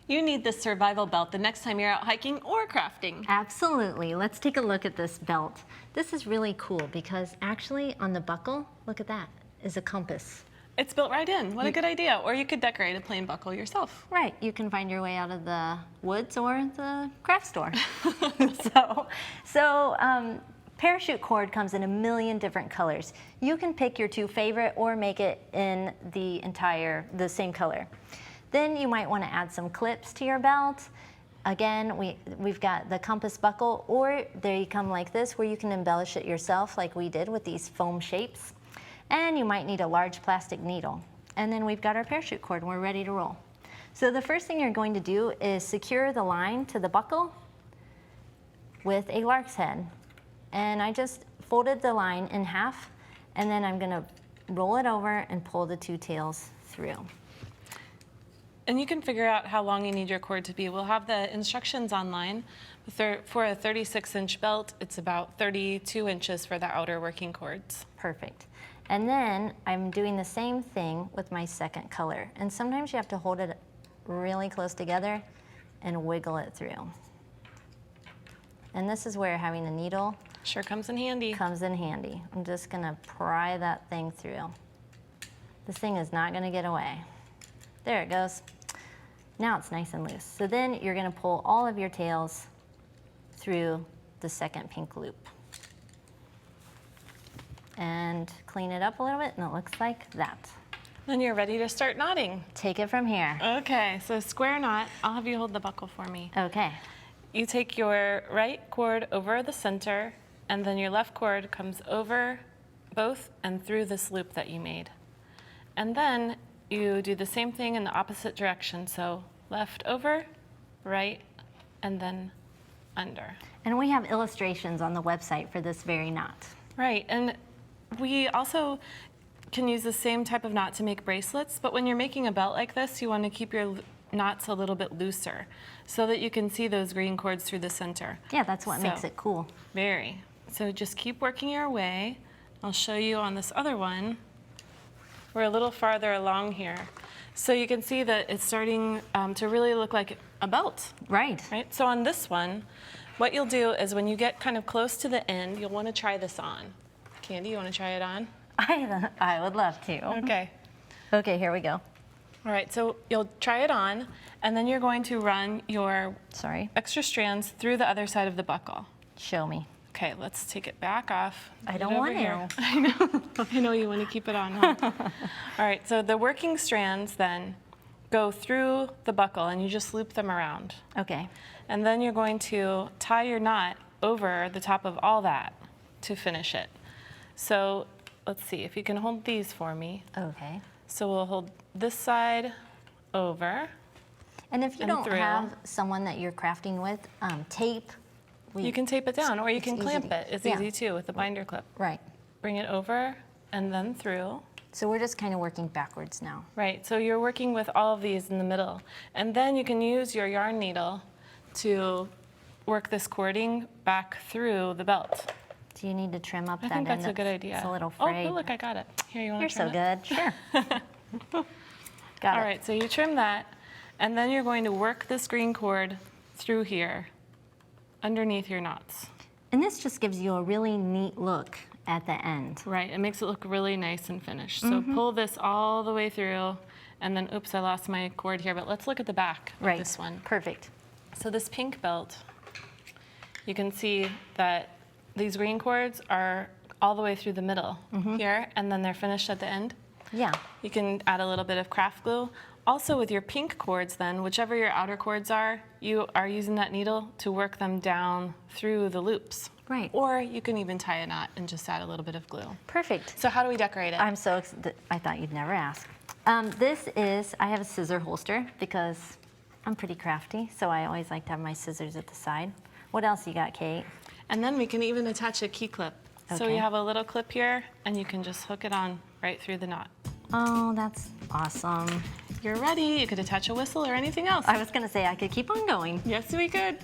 You need this survival belt the next time you're out hiking or crafting. Absolutely. Let's take a look at this belt. This is really cool because actually on the buckle, look at that, is a compass. It's built right in. What a good idea. Or you could decorate a plain buckle yourself. Right. You can find your way out of the woods or the craft store. Parachute cord comes in a million different colors. You can pick your two favorite or make it in the same color. Then you might want to add some clips to your belt. Again, we've got the compass buckle, or they come like this where you can embellish it yourself like we did with these foam shapes. And you might need a large plastic needle. And then we've got our parachute cord and we're ready to roll. So the first thing you're going to do is secure the line to the buckle with a lark's head. And I just folded the line in half, and then I'm gonna roll it over and pull the two tails through. And you can figure out how long you need your cord to be. We'll have the instructions online. For a 36-inch belt, it's about 32 inches for the outer working cords. Perfect. And then I'm doing the same thing with my second color. And sometimes you have to hold it really close together and wiggle it through. And this is where having a needle sure comes in handy. I'm just gonna pry that thing through. This thing is not gonna get away. There it goes. Now it's nice and loose. So then you're gonna pull all of your tails through the second pink loop. And clean it up a little bit, and it looks like that. Then you're ready to start knotting. Take it from here. Okay, so square knot. I'll have you hold the buckle for me. Okay. You take your right cord over the center, and then your left cord comes over both and through this loop that you made. And then you do the same thing in the opposite direction. So left over, right, and then under. And we have illustrations on the website for this very knot. Right, and we also can use the same type of knot to make bracelets, but when you're making a belt like this, you want to keep your knots a little bit looser so that you can see those green cords through the center. Yeah, that's what makes it cool. Very. So just keep working your way. I'll show you on this other one. We're a little farther along here. So you can see that it's starting to really look like a belt. Right. Right. So on this one, what you'll do is when you get kind of close to the end, you'll want to try this on. Candie, you want to try it on? I would love to. Okay. Okay, here we go. All right, so you'll try it on, and then you're going to run your extra strands through the other side of the buckle. Show me. Okay, let's take it back off. I don't want to. I know. I know you want to keep it on, huh? All right, so the working strands then go through the buckle, and you just loop them around. Okay. And then you're going to tie your knot over the top of all that to finish it. So let's see if you can hold these for me. Okay. So we'll hold this side over. And if you don't have someone that you're crafting with, tape. You can tape it down, or you can clamp it. It's easy too with a binder clip. Right. Bring it over and then through. So we're just kind of working backwards now. Right, so you're working with all of these in the middle. And then you can use your yarn needle to work this cording back through the belt. Do you need to trim up that end? I think that's a good idea. It's a little frayed. Oh, look, I got it. Here, you want You're to trim so good. Sure. Got it. All right, so you trim that, and then you're going to work this green cord through here, underneath your knots. And this just gives you a really neat look at the end. Right, it makes it look really nice and finished. So pull this all the way through, and then, oops, I lost my cord here, but let's look at the back of this one. Perfect. So this pink belt, you can see that these green cords are all the way through the middle here, and then they're finished at the end. Yeah. You can add a little bit of craft glue. Also with your pink cords then, whichever your outer cords are, you are using that needle to work them down through the loops. Right. Or you can even tie a knot and just add a little bit of glue. Perfect. So how do we decorate it? I'm so excited. I thought you'd never ask. I have a scissor holster because I'm pretty crafty, so I always like to have my scissors at the side. What else you got, Kate? And then we can even attach a key clip. Okay. So you have a little clip here, and you can just hook it on right through the knot. Oh, that's awesome. You're ready. You could attach a whistle or anything else. I was going to say I could keep on going. Yes, we could.